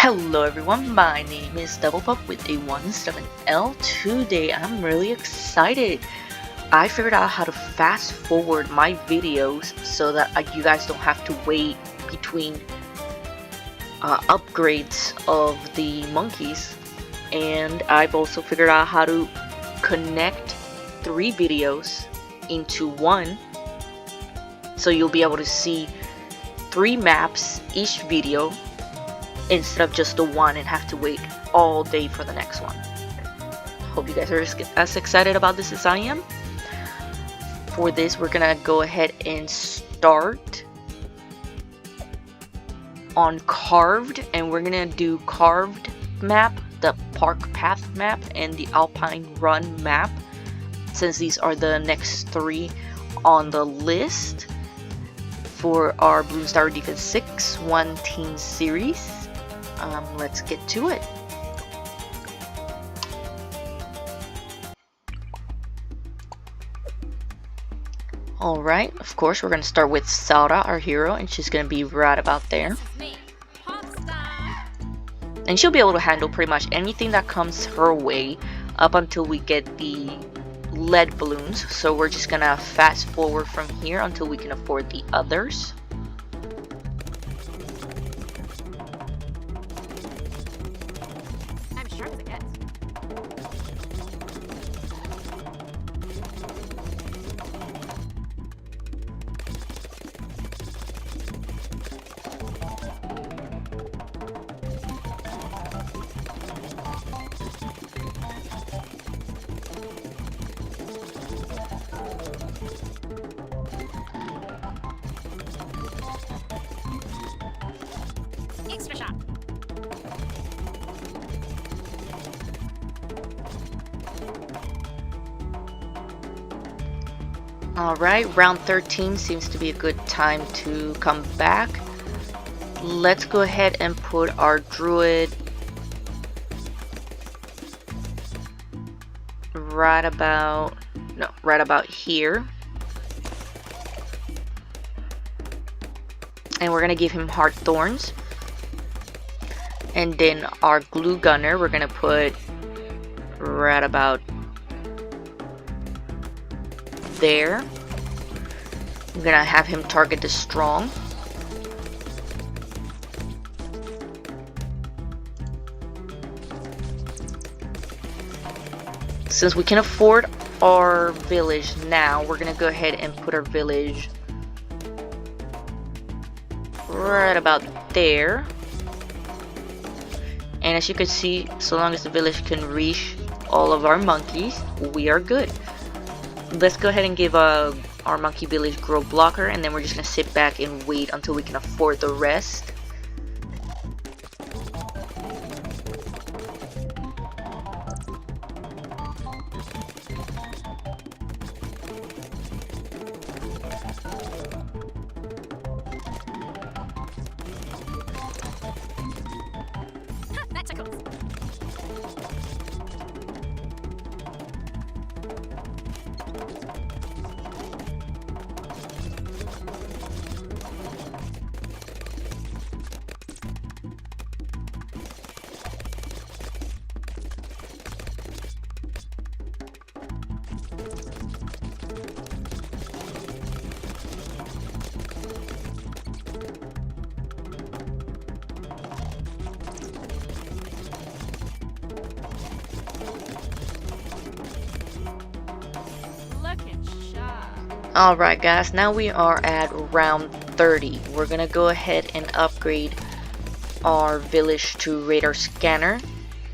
Hello everyone, my name is DoublePup with a 17L. Today I'm really excited. I figured out how to fast forward my videos so that you guys don't have to wait between upgrades of the monkeys. And I've also figured out how to connect 3 videos into one, so you'll be able to see 3 maps each video instead of just the one and have to wait all day for the next one. Hope you guys are as excited about this as I am. For this, we're gonna go ahead and start on carved, and we're gonna do carved map, the park path map, and the Alpine run map, since these are the next 3 on the list for our Blue Star BTD6 one team series. Let's get to it. Alright, of course we're going to start with Sauda, our hero, and she's going to be right about there. And she'll be able to handle pretty much anything that comes her way up until we get the lead balloons. So we're just going to fast forward from here until we can afford the others. Extra shot. Alright, round 13 seems to be a good time to come back. Let's go ahead and put our Druid right about here. And we're gonna give him hard thorns. And then our glue gunner we're gonna put right about there. I'm gonna have him target the strong. Since we can afford our village now, we're gonna go ahead and put our village right about there. And as you can see, so long as the village can reach all of our monkeys, we are good. Let's go ahead and give our monkey village grow blocker, and then we're just gonna sit back and wait until we can afford the rest. That tickles. Alright guys, now we are at round 30. We're gonna go ahead and upgrade our village to radar scanner,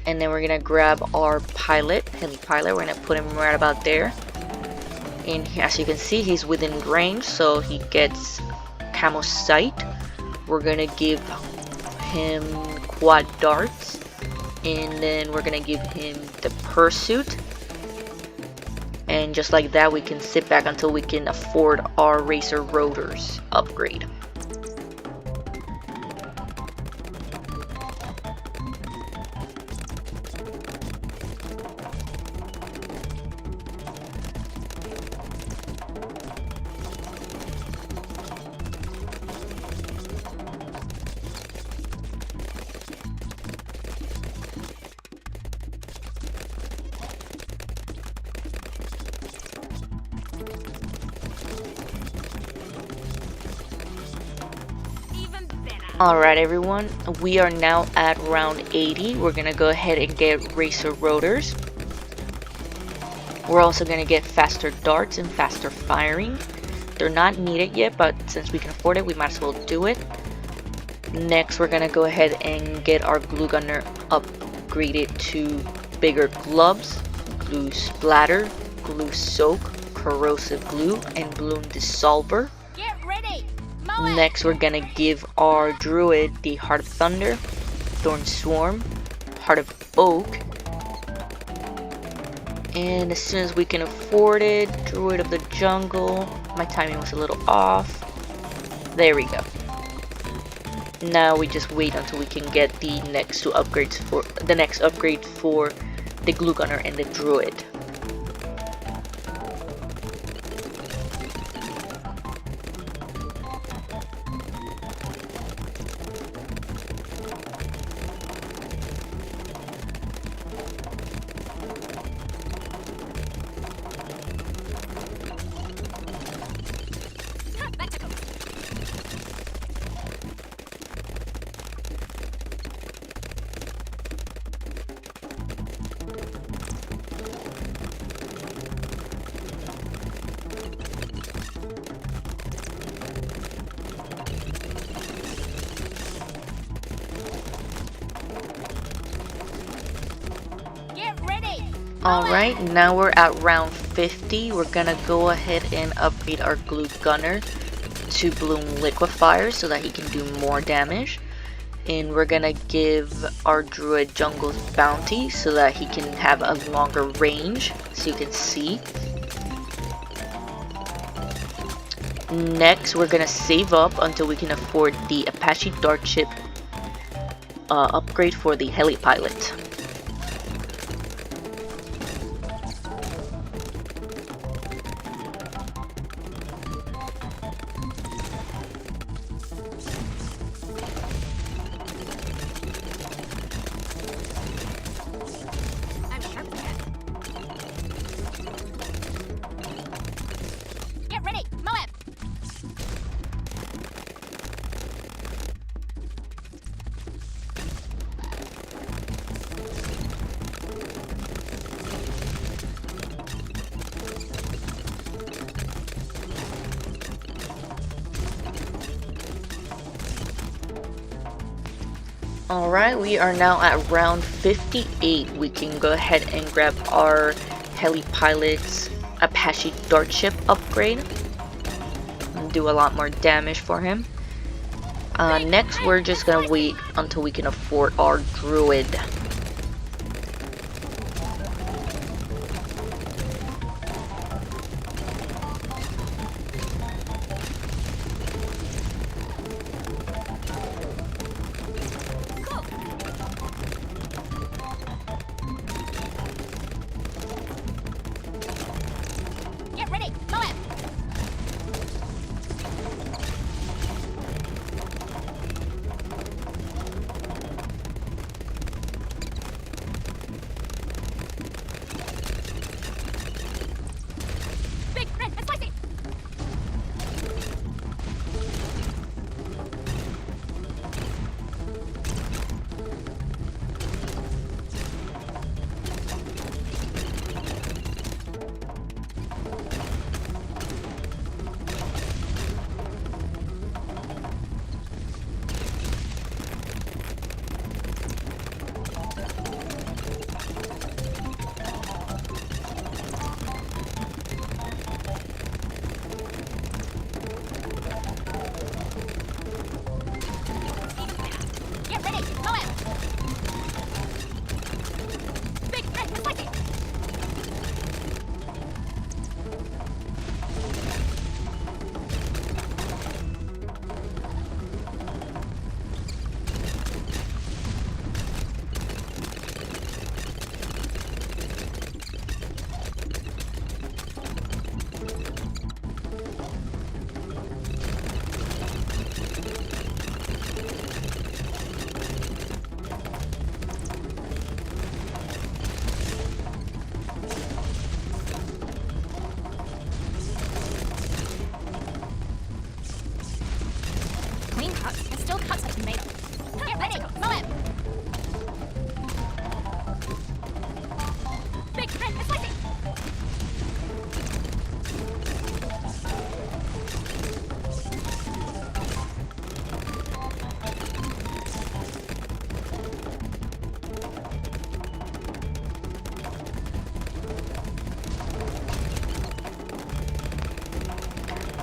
and then we're gonna grab our pilot, Heli pilot. We're gonna put him right about there. And as you can see, he's within range, so he gets camo sight. We're gonna give him quad darts, and then we're gonna give him the pursuit. And just like that, we can sit back until we can afford our racer rotors upgrade. Alright everyone, we are now at round 80. We're gonna go ahead and get racer rotors. We're also gonna get faster darts and faster firing. They're not needed yet, but since we can afford it, we might as well do it. Next, we're gonna go ahead and get our glue gunner upgraded to bigger gloves, glue splatter, glue soak, corrosive glue, and bloom dissolver. Get ready. Mow it. Next, we're gonna give our druid the Heart of Thunder, Thorn Swarm, Heart of Oak, and as soon as we can afford it, Druid of the Jungle. My timing was a little off. There we go. Now we just wait until we can get the next two upgrades for the next upgrade for the glue gunner and the druid. Ha, that tickled. Get ready. Alright, now we're at round 50. We're gonna go ahead and upgrade our glue gunner to bloom liquefier so that he can do more damage. And we're gonna give our druid jungle's bounty so that he can have a longer range, so you can see. Next, we're gonna save up until we can afford the Apache Dart Ship upgrade for the Heli pilot. I'm sharp with that. Get ready. Mow it. Alright, we are now at round 58. We can go ahead and grab our Heli pilot's Apache Dart Ship upgrade and do a lot more damage for him. Next, we're just gonna wait until we can afford our druid. Cool. Get ready. Mow it.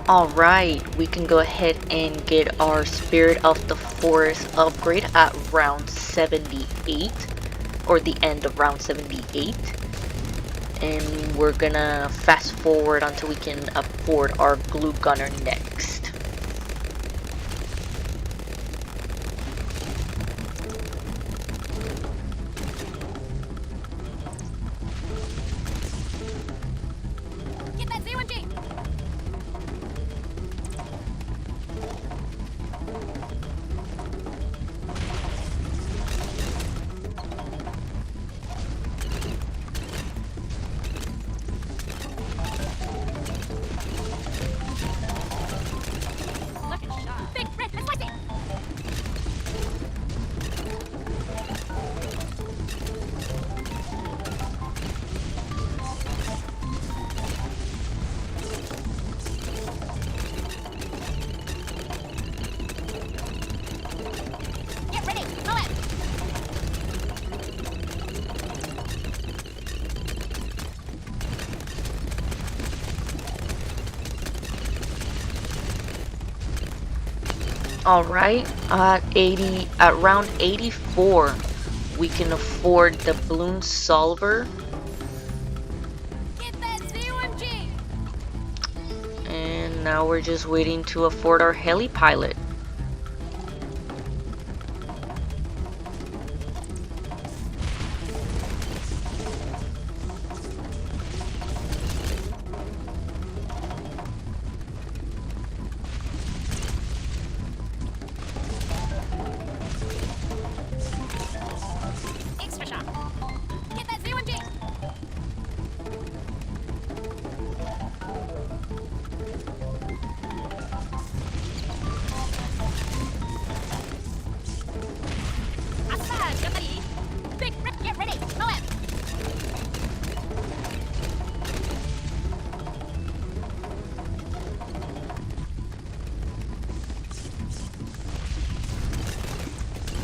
Alright, we can go ahead and get our Spirit of the Forest upgrade at round 78, or the end of round 78. And we're gonna fast forward until we can afford our Glue Gunner next. Get that Z1G! Looking sharp. Big red, let's like it! Get ready, Moab! Alright, at round 84, we can afford the Balloon Solver, Get that Z1G! and now we're just waiting to afford our Heli pilot. Extra sharp. Get that Z1G! Assad, get ready! Big red, get ready! Moab!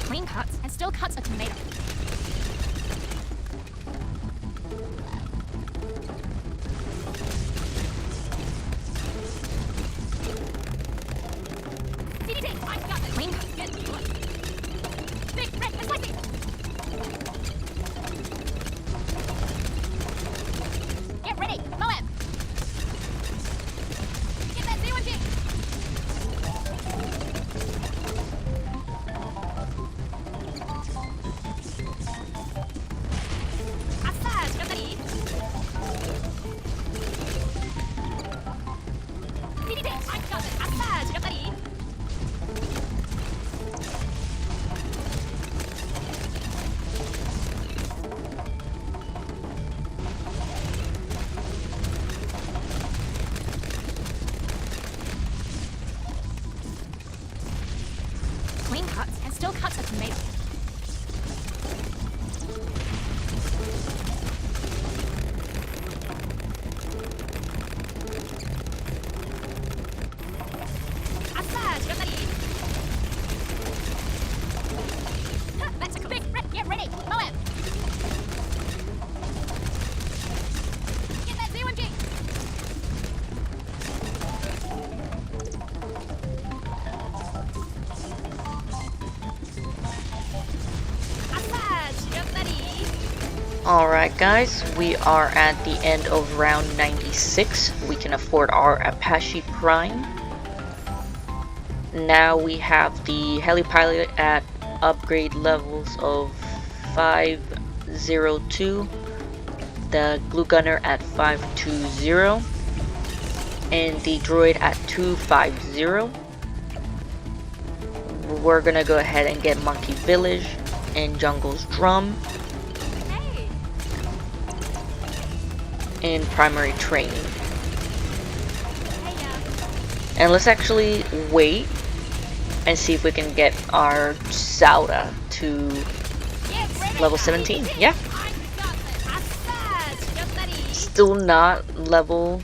Clean cuts and still cuts a tomato. BTD, I've got the clean cut. Get good. Big red, let's like it. Get ready, Moab. Get that Z1G. Assad, get ready. BTD, I've got it. Assad, get ready. Clean cuts and still cuts a tomato. Assad, get ready. That's a big red, get ready. Moab. Get that Z1G. Assad, get ready. Alright guys, we are at the end of round 96. We can afford our Apache Prime. Now we have the Heli pilot at upgrade levels of 502, the Glue Gunner at 520, and the Druid at 250. We're gonna go ahead and get Monkey Village and Jungle's Drum Hey. in primary training. Hey, And let's actually wait and see if we can get our Sauda to get ready. level 17. Yeah, I've got it. Assad, get ready. still not level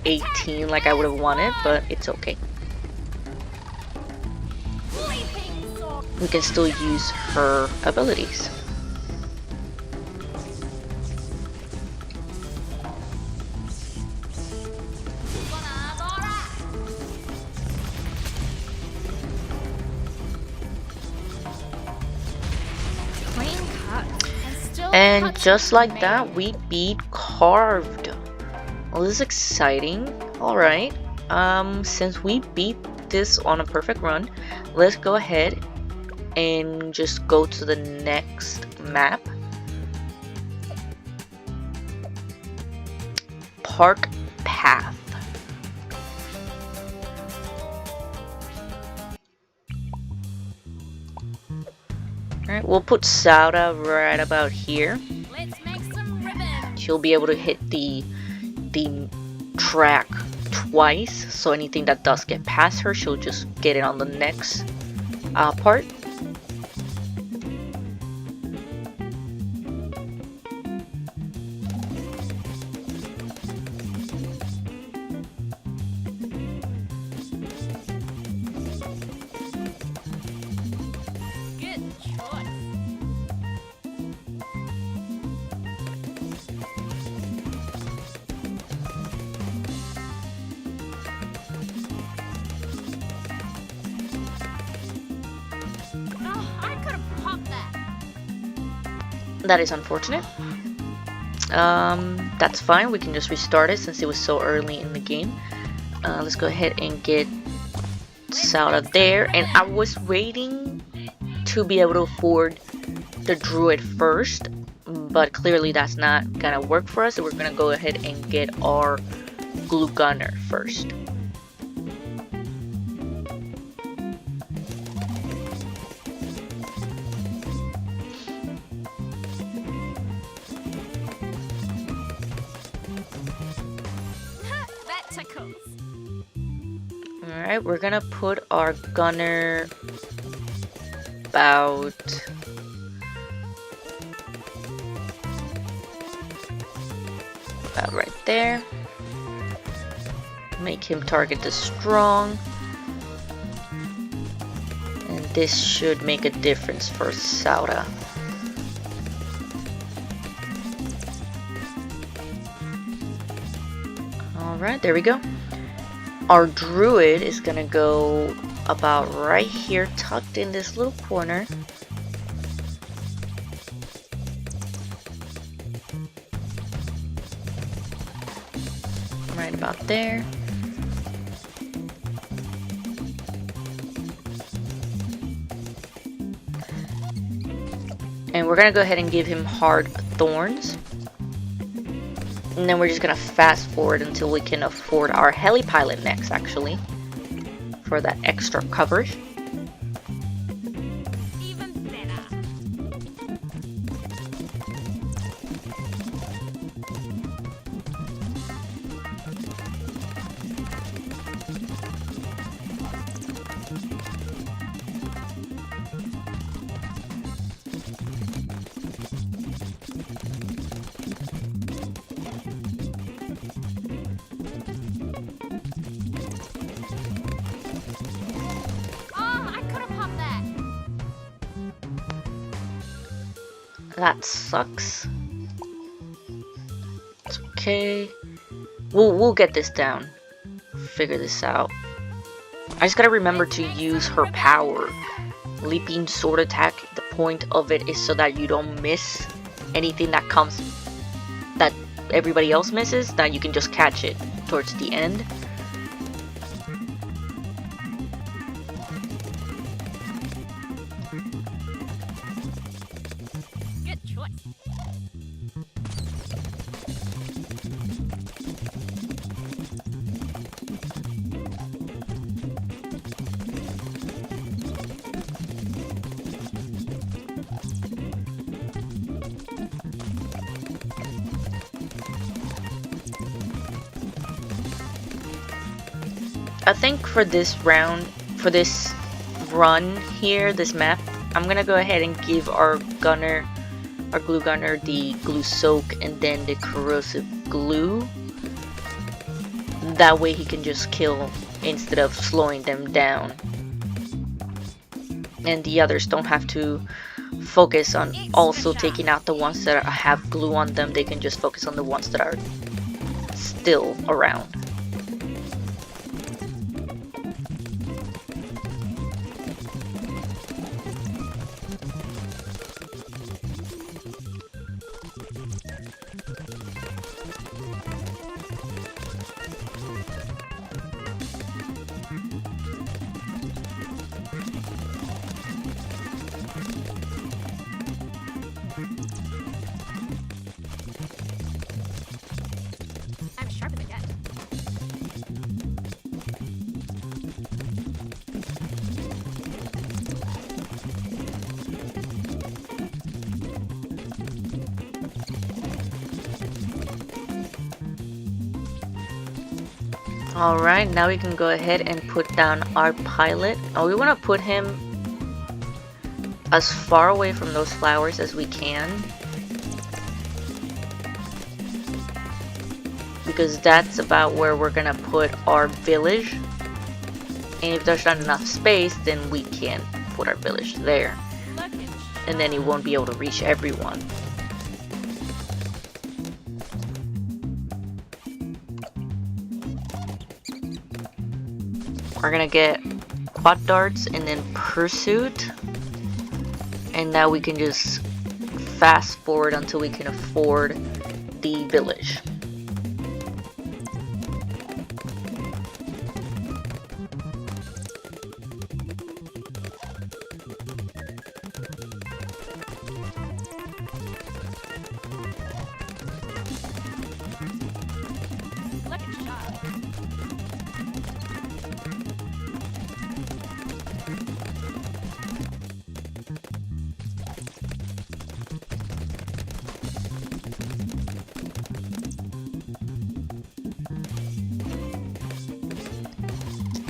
18 like I would have wanted, but it's okay. Leaping sword. We can still use her abilities. And just like that, we beat Carved. Well, this is exciting. Alright. Since we beat this on a perfect run, let's go ahead and just go to the next map. Park Path. Alright, we'll put Sauda right about here. Let's make some ribbon. She'll be able to hit the track twice, so anything that does get past her, she'll just get it on the next part. Good choice. Oh, I could have popped that. That is unfortunate. That's fine. We can just restart it since it was so early in the game. Let's go ahead and get Sauda there. And I was waiting to be able to afford the Druid first, but clearly that's not gonna work for us. So we're gonna go ahead and get our Glue Gunner first. That tickles. Alright, we're gonna put our gunner about right there. Make him target the strong. And this should make a difference for Sauda. Alright, there we go. Our Druid is gonna go about right here, tucked in this little corner. Right about there. And we're gonna go ahead and give him hard thorns. And then we're just gonna fast forward until we can afford our Heli pilot next, actually, for that extra coverage. Even better. That sucks. It's okay. We'll get this down. Figure this out. I just gotta remember to use her power. Leaping sword attack, the point of it is so that you don't miss anything that comes that everybody else misses, that you can just catch it towards the end. Good choice. I think for this round, for this run here, this map, I'm gonna go ahead and give our gunner, our glue gunner, the glue soak and then the corrosive glue. That way he can just kill instead of slowing them down. And the others don't have to focus on also taking out the ones that have glue on them. They can just focus on the ones that are still around. Alright, now we can go ahead and put down our pilot. Oh, we want to put him as far away from those flowers as we can, because that's about where we're gonna put our village. And if there's not enough space, then we can't put our village there, and then it won't be able to reach everyone. We're gonna get quad darts and then pursuit, and now we can just fast forward until we can afford the village.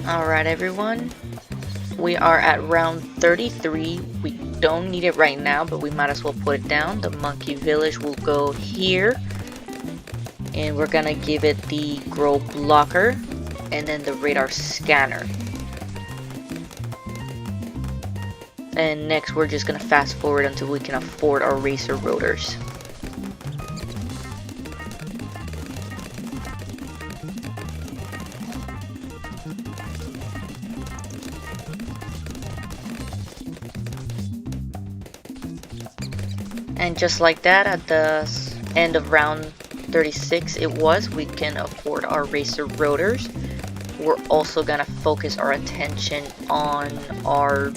Alright everyone, we are at round 33. We don't need it right now, but we might as well put it down. The monkey village will go here, and we're gonna give it the grow blocker and then the radar scanner. And next we're just gonna fast forward until we can afford our racer rotors. And just like that, at the end of round 36 we can afford our racer rotors. We're also gonna focus our attention on our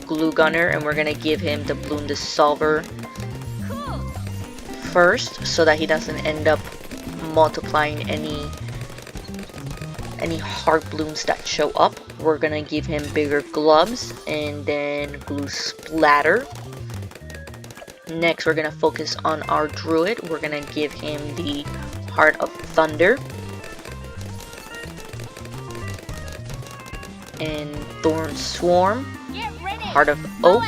glue gunner, and we're gonna give him the bloom dissolver first, so that he doesn't end up multiplying any heart blooms that show up. We're gonna give him bigger gloves and then glue splatter. Next, we're gonna focus on our druid. We're gonna give him the Heart of Thunder and Thorn Swarm, Heart of Oak,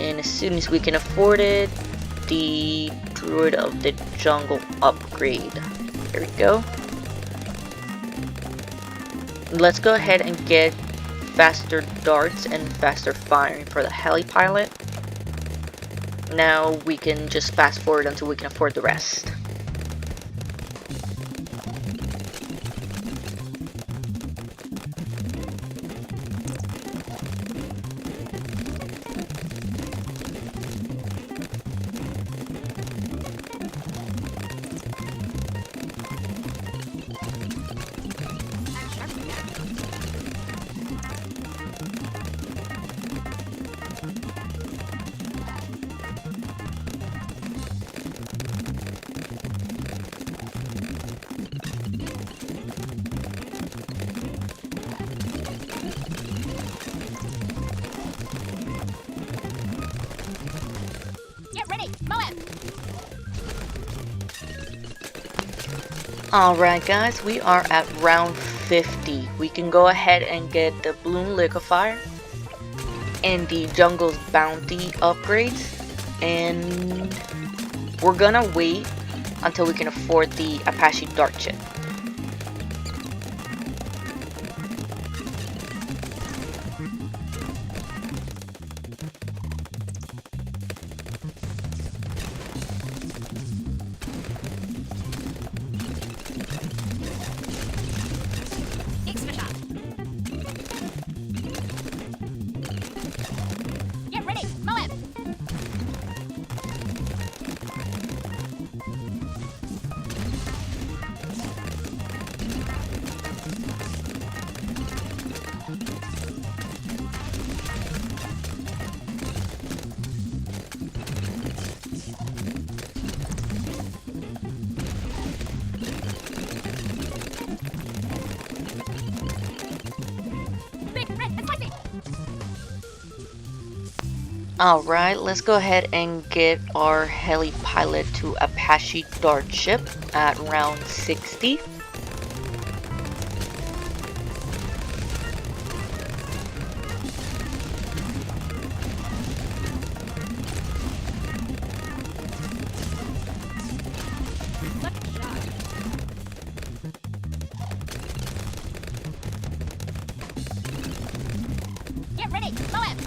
and as soon as we can afford it, the Druid of the Jungle upgrade. There we go. Let's go ahead and get faster darts and faster firing for the heli pilot. Now we can just fast forward until we can afford the rest. Alright guys, we are at round 50. We can go ahead and get the Bloom Liquefier and the Jungle's Bounty upgrades, and we're gonna wait until we can afford the Apache Dart Chip. Alright, let's go ahead and get our heli pilot to Apache Dart ship at round 60. Get ready, Moab!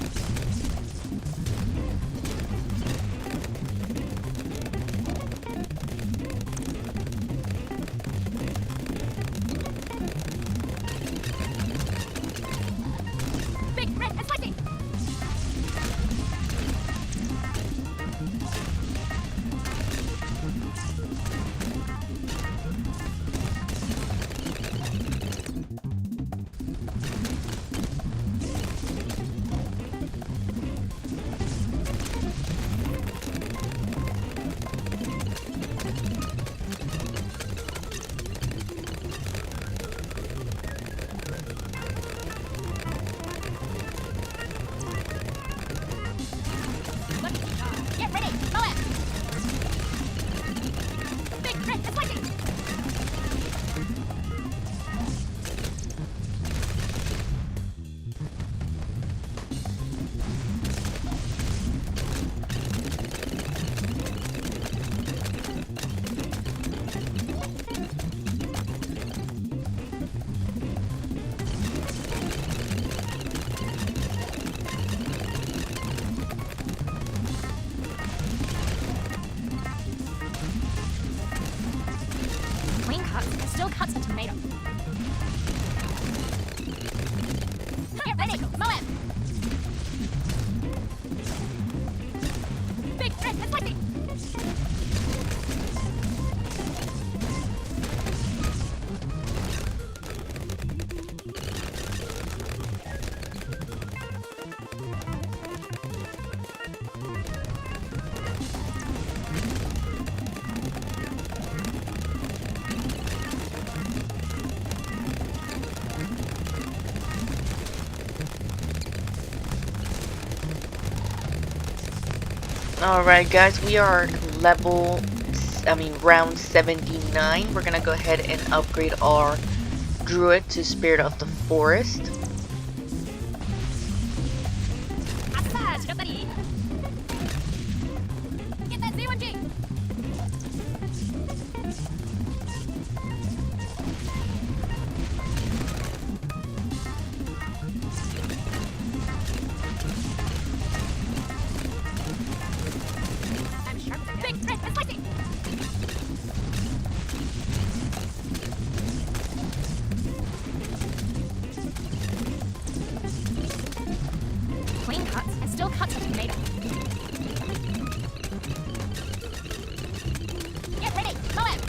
Big, red, and spicy! Get ready, Moab! Big, red, and spicy! Clean cuts, still cuts a tomato. Get ready, Moab! Big, red, and spicy! Alright guys, we are round 79. We're gonna go ahead and upgrade our Druid to Spirit of the Forest. 아싸, 지렸다니! Get that Z1G! I'm sharp as a big, red, and spicy! Clean cuts and still cuts a tomato. Get ready, Moab!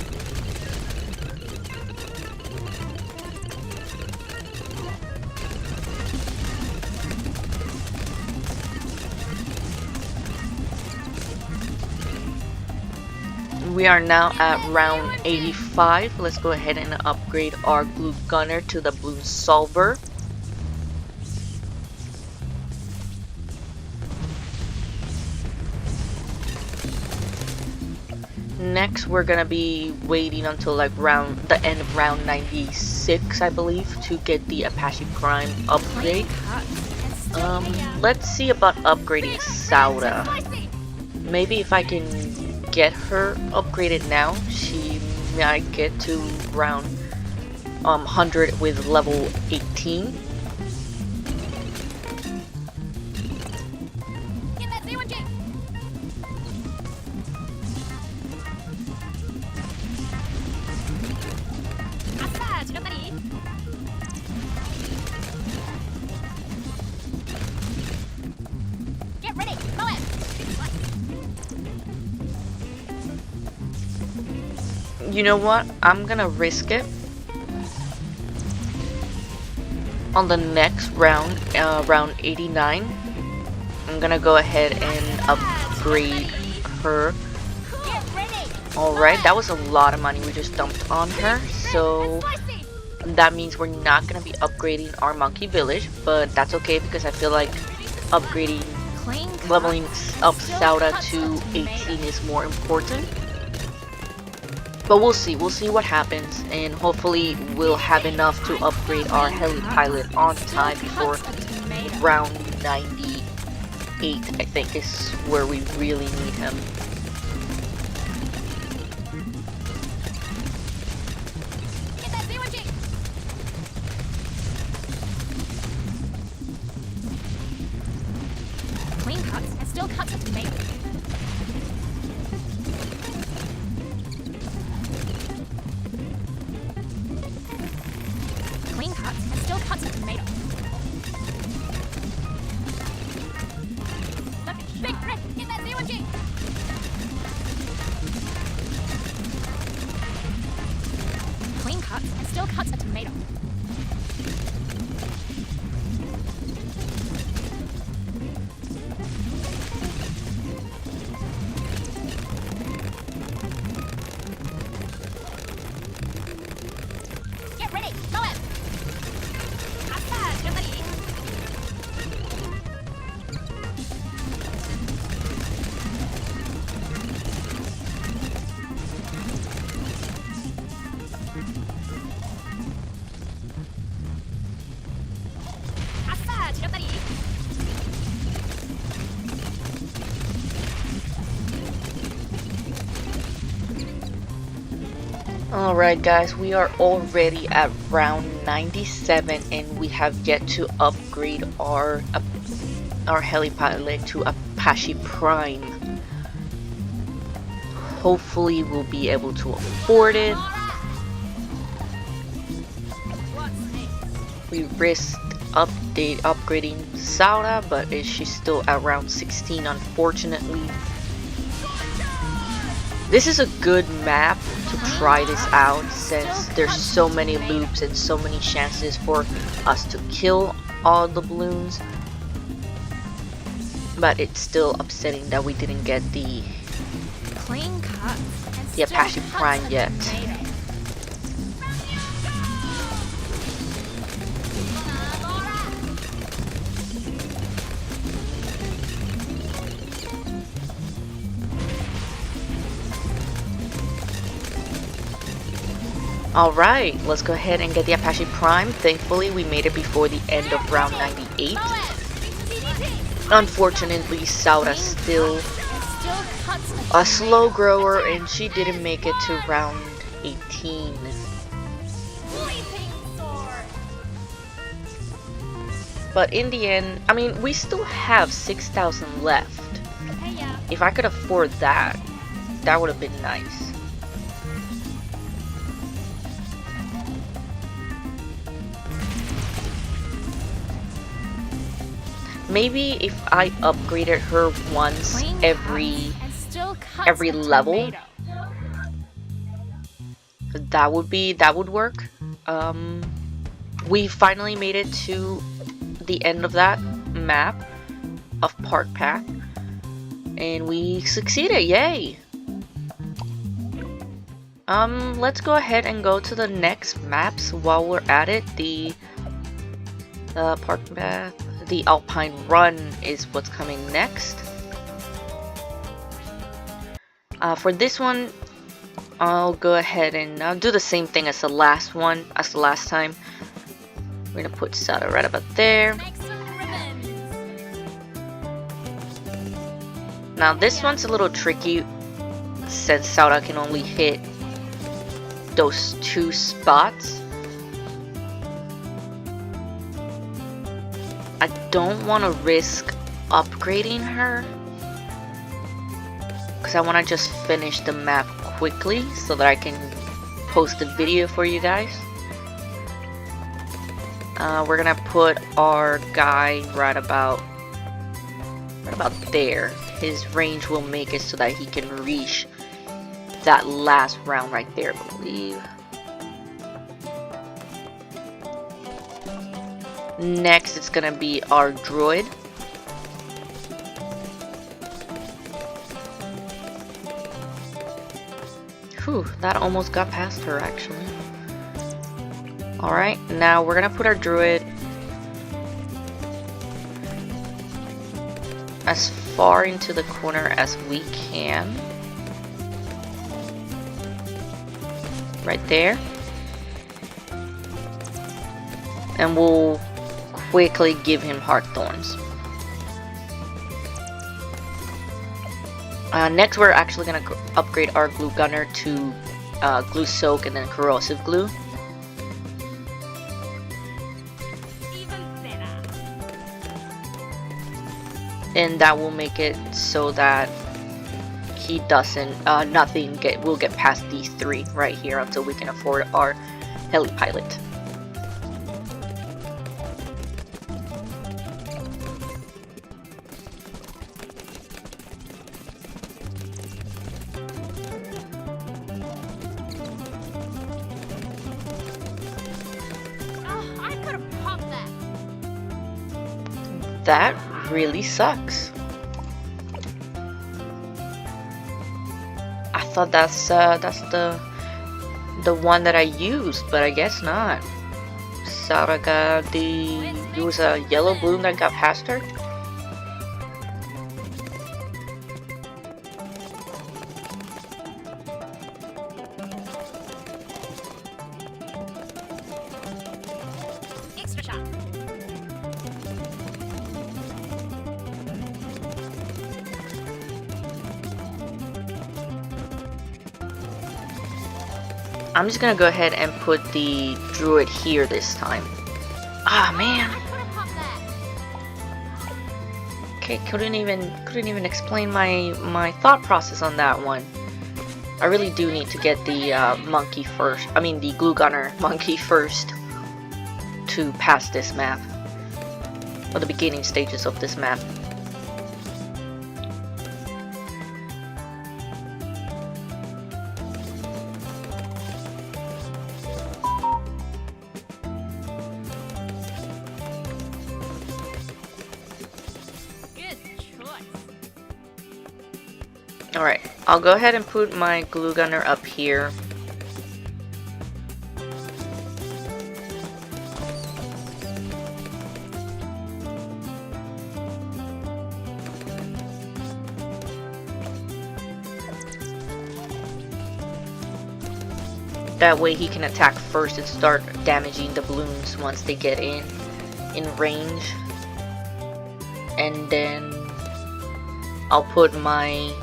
We are now at round 85. Let's go ahead and upgrade our Blue Gunner to the Blue Solver. Next, we're gonna be waiting until like the end of round 96, I believe, to get the Apache Prime upgrade. Let's see about upgrading Sauda. Maybe if I can get her upgraded now, she might get to round 100 with level 18. Get that Z1G! 아싸, 지렸다니! Get ready, Moab! You know what? I'm gonna risk it. On the next round, round 89, I'm gonna go ahead and upgrade her. Get ready! Alright, that was a lot of money we just dumped on her, so that means we're not gonna be upgrading our monkey village, but that's okay because I feel like upgrading leveling up Sauda to 18 is more important. But we'll see what happens, and hopefully we'll have enough to upgrade our heli pilot on time before round 98, I think, is where we really need him. Clean cuts and still cuts of tomato. Clean cuts and still cuts of tomato. Big Chris, get that 0G! Clean cuts and still cuts a tomato. Get ready, go in! Get ready! Alright guys, we are already at round 97 and we have yet to upgrade our heli pilot to Apache Prime. Hopefully we'll be able to afford it. We risked upgrading Sauda, but she's still at round 16 unfortunately. This is a good map to try this out since there's so many loops and so many chances for us to kill all the balloons. But it's still upsetting that we didn't get the Apache Prime yet. Alright, let's go ahead and get the Apache Prime. Thankfully, we made it before the end of round 98. Unfortunately, Sauda's still a slow grower and she didn't make it to round 18. But in the end, I mean, we still have 6,000 left. If I could afford that, that would have been nice. Maybe if I upgraded her once every level, that would work. We finally made it to the end of that map of Park Path, and we succeeded. Yay! Let's go ahead and go to the next maps while we're at it. The Park Path. The Alpine Run is what's coming next. For this one, I'll go ahead and I'll do the same thing as the last time. We're gonna put Sauda right about there. Now this one's a little tricky since Sauda can only hit those 2 spots. I don't want to risk upgrading her because I want to just finish the map quickly so that I can post a video for you guys. We're gonna put our guy right about there. His range will make it so that he can reach that last round right there, I believe. Next, it's gonna be our Druid. Whew, that almost got past her actually. Alright, now we're gonna put our Druid as far into the corner as we can. Right there. And we'll quickly give him heart thorns. Next, we're actually going to upgrade our glue gunner to glue soak and then corrosive glue. Even better. And that will make it so that he doesn't, nothing will get past these three right here until we can afford our heli pilot. Oh, I could have popped that. That really sucks. I thought that's the one that I used, but I guess not. Sauda got it was a yellow bloom that got past her. Extra shot. I'm just gonna go ahead and put the Druid here this time. Ah man. I could have popped that. Okay, couldn't even explain my thought process on that one. I really do need to get the monkey first. I mean the glue gunner monkey first to pass this map, or the beginning stages of this map. Good choice. Alright, I'll go ahead and put my glue gunner up here. That way he can attack first and start damaging the balloons once they get in range. And then I'll put my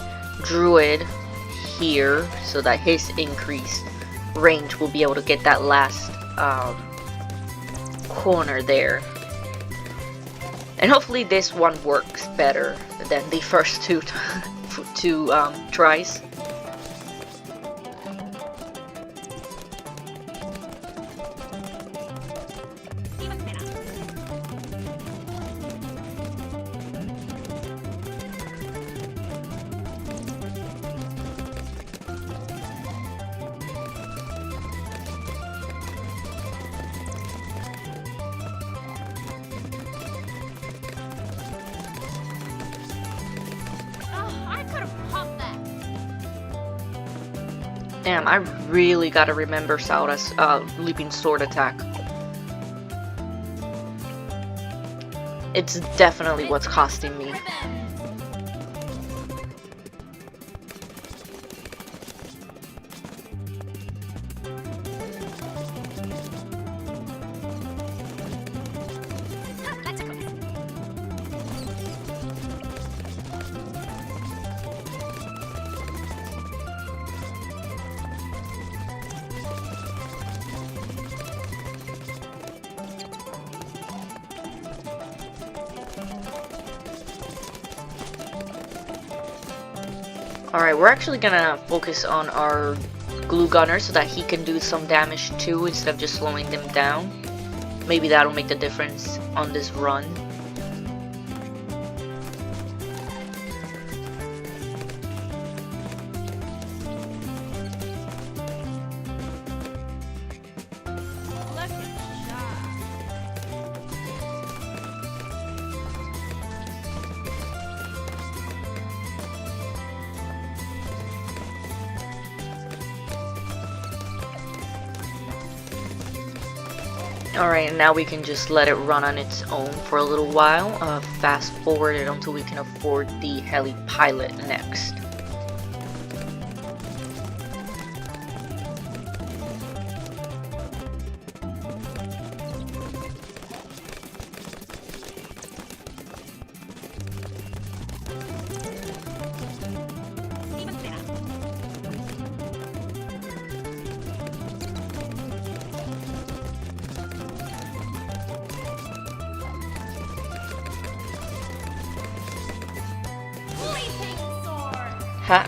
Druid here so that his increased range will be able to get that last corner there. And hopefully this one works better than the first two tries. Even better. Oh, I could have popped that. Damn, I really gotta remember Sauda's leaping sword attack. It's definitely what's costing me. That's a cool. Alright, we're actually gonna focus on our glue gunner so that he can do some damage too instead of just slowing them down. Maybe that'll make the difference on this run. Look at shot. Alright, now we can just let it run on its own for a little while. Fast forward it until we can afford the Heli pilot next.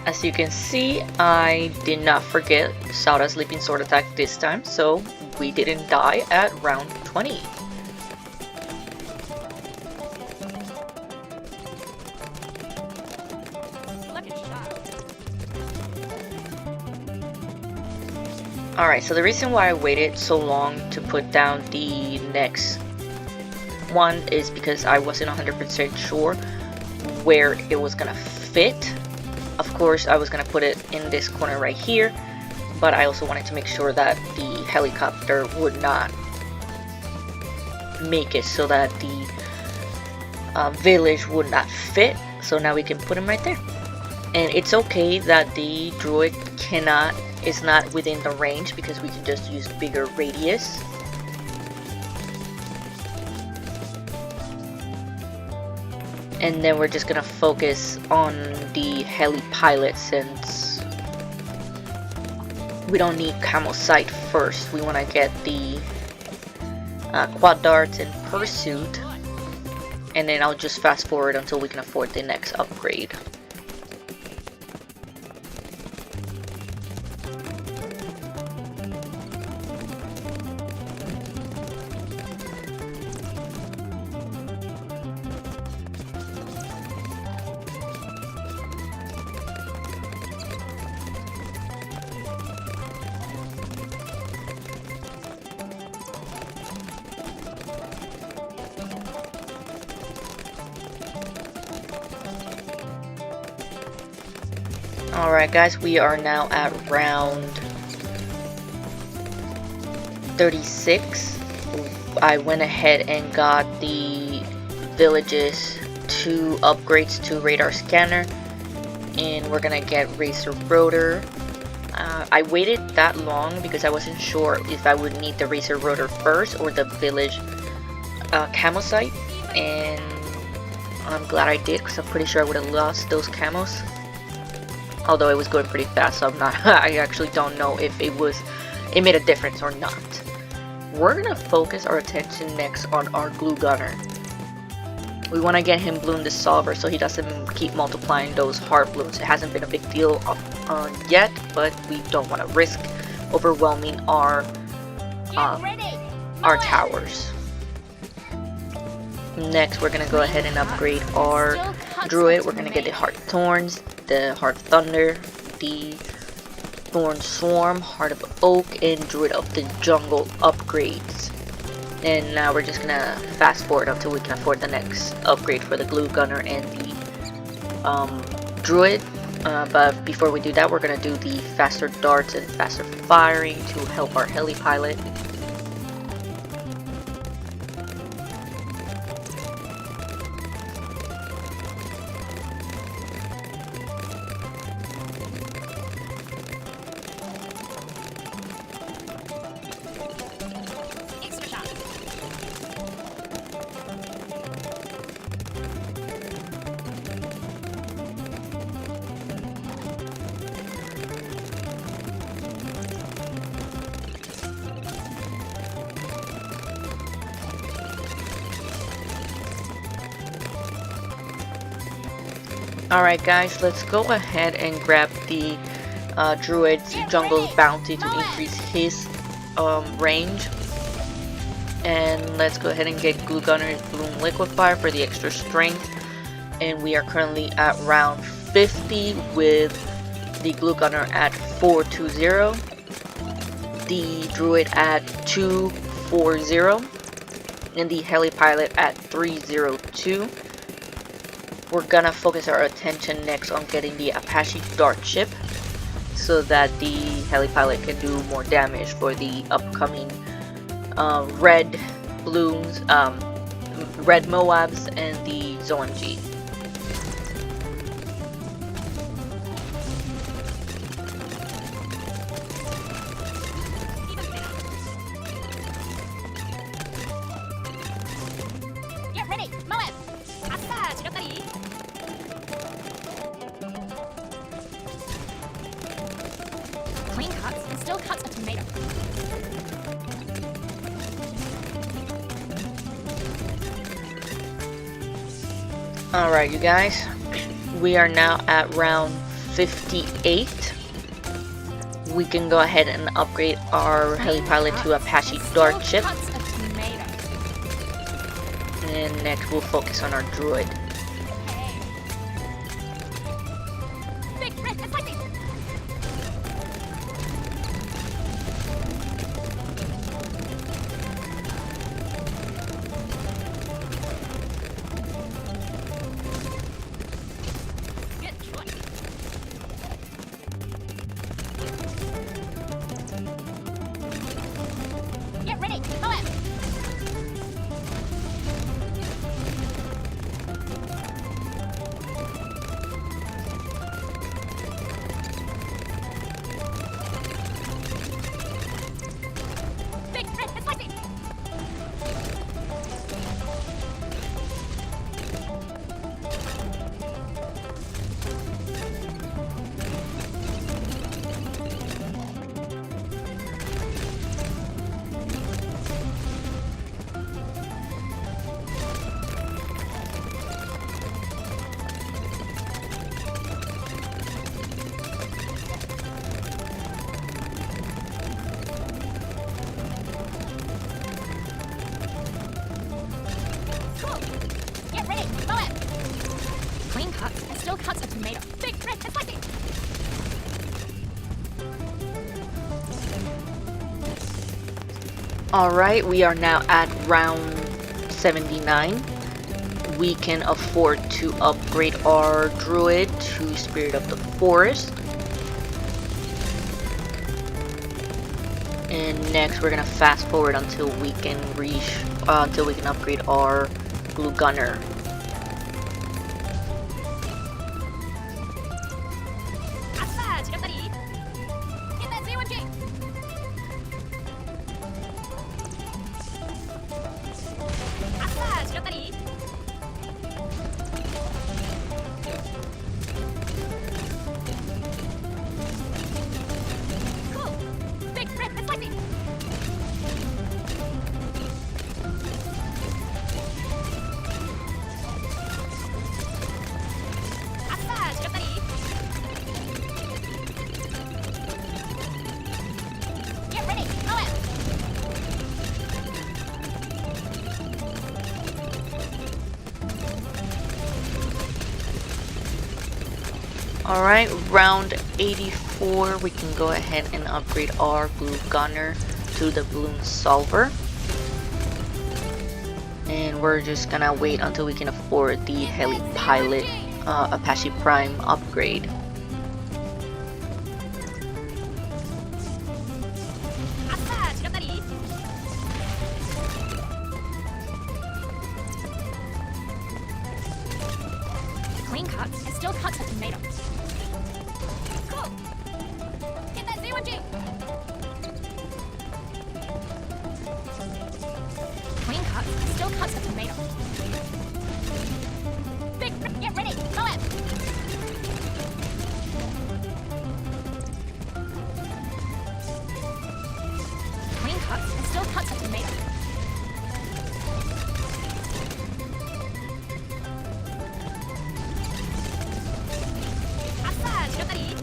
As you can see, I did not forget Sauda's Leaping Sword attack this time, so we didn't die at round 20. Alright, so the reason why I waited so long to put down the next one is because I wasn't 100% sure where it was gonna fit. Of course, I was going to put it in this corner right here, but I also wanted to make sure that the helicopter would not make it so that the village would not fit. So now we can put him right there. And it's okay that the Druid is not within the range, because we can just use bigger radius. And then we're just gonna focus on the Heli pilot, since we don't need camo sight first. We want to get the quad darts and pursuit, and then I'll just fast forward until we can afford the next upgrade. Alright guys, we are now at round 36. I went ahead and got the villages 2 upgrades to radar scanner, and we're gonna get racer rotor. I waited that long because I wasn't sure if I would need the racer rotor first or the village camo sight, and I'm glad I did, because I'm pretty sure I would have lost those camos. Although it was going pretty fast, so I actually don't know if it made a difference or not. We're gonna focus our attention next on our glue gunner. We want to get him bloom dissolver so he doesn't keep multiplying those hard blooms. It hasn't been a big deal yet, but we don't want to risk overwhelming our towers. Next, we're gonna go ahead and upgrade our Druid. We're gonna get the Heart Thorns, the Heart Thunder, the Thorn Swarm, Heart of Oak, and Druid of the Jungle upgrades. And now we're just gonna fast forward until we can afford the next upgrade for the Glue Gunner and the Druid. But before we do that, we're gonna do the faster darts and faster firing to help our heli pilot. Alright guys, let's go ahead and grab the Druid's Jungle's Bounty to increase his range. And let's go ahead and get Glue Gunner's Bloom Liquefier for the extra strength. And we are currently at round 50 with the Glue Gunner at 420, the Druid at 240, and the Heli Pilot at 302. We're gonna focus our attention next on getting the Apache Dart Ship so that the Heli Pilot can do more damage for the upcoming red balloons, red Moabs, and the Zoanji. Get ready, Moab! 아싸, 지렸다리! Clean cuts and still cuts a tomato. Alright, you guys, we are now at round 58. We can go ahead and upgrade our heli pilot to Apache Dart ship, Cuts a tomato. and next we'll focus on our Druid. Big red, it's like this. Good choice. Get ready, Moab! Big red, it's like this. Cool. Get ready, Moab! Clean cuts and still cuts a tomato. Big red, it's like this. Alright, we are now at round 79. We can afford to upgrade our Druid to Spirit of the Forest. And next we're gonna fast forward until we can reach, until we can upgrade our Blue Gunner. 아싸, 지렸다리! Get that Z1J! 아싸, 지렸다리! Cool! Big red, it's like this. 아싸, 지렸다리! Get ready, Moab! Alright, round 84, we can go ahead and upgrade our Blue Gunner to the Balloon Solver. And we're just gonna wait until we can afford the Heli Pilot Apache Prime upgrade. 아싸, 지렸다리! Clean cuts and still cuts a tomato. Cool! Get that Z1G! Clean cuts and still cuts a tomato. Big, get ready, Moab! Clean cuts and still cuts a tomato. 아싸, 지렸다리!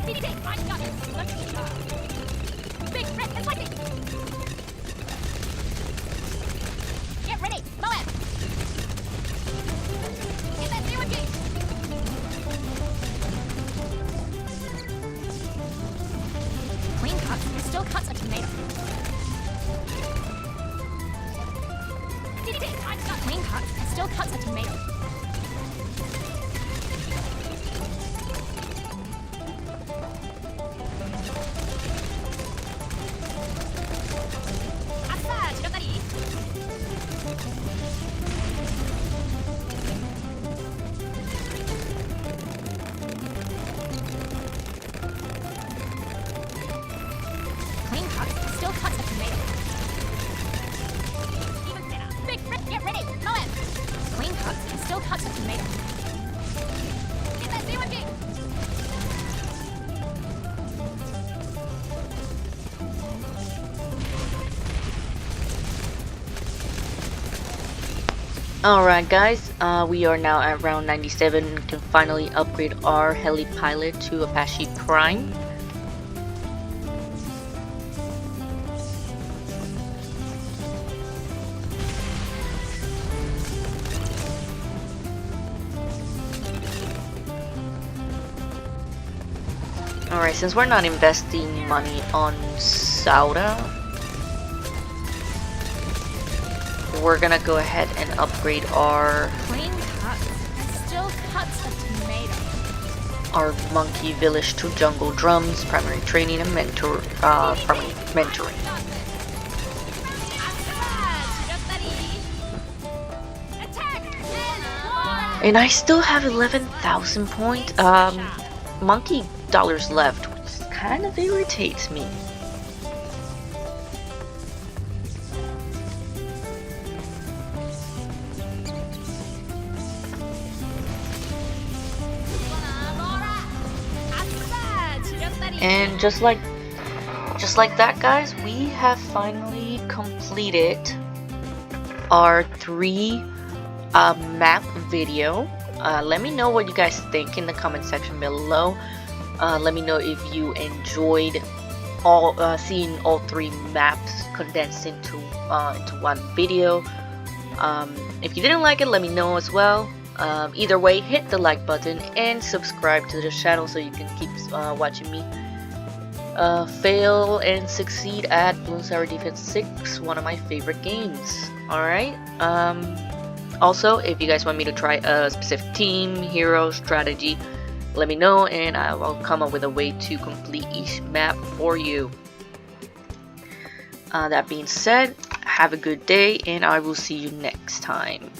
BTD6, I got it! Let's go! Big red, it's like this! Get ready, Moab! Get that Z1G! Clean cuts and still cuts a tomato. BTD6, I got clean cuts and still cuts a tomato. Get that sandwich. Alright guys, we are now at round 97 and can finally upgrade our Heli pilot to Apache Prime. Alright, since we're not investing money on Sauda, we're gonna go ahead and upgrade our Clean cuts. Still cuts of tomato. our monkey village to jungle drums, primary training and primary mentoring. And I still have 11,000 points, monkey dollars left, which kind of irritates me. And just like that, guys, we have finally completed our 3 map video. Let me know what you guys think in the comment section below. Let me know if you enjoyed seeing all 3 maps condensed into one video. If you didn't like it, let me know as well. Either way, hit the like button and subscribe to the channel so you can keep watching me fail and succeed at Bloons Tower Defense 6, one of my favorite games. Alright, also, if you guys want me to try a specific team, hero, strategy, let me know and I will come up with a way to complete each map for you. That being said, have a good day and I will see you next time.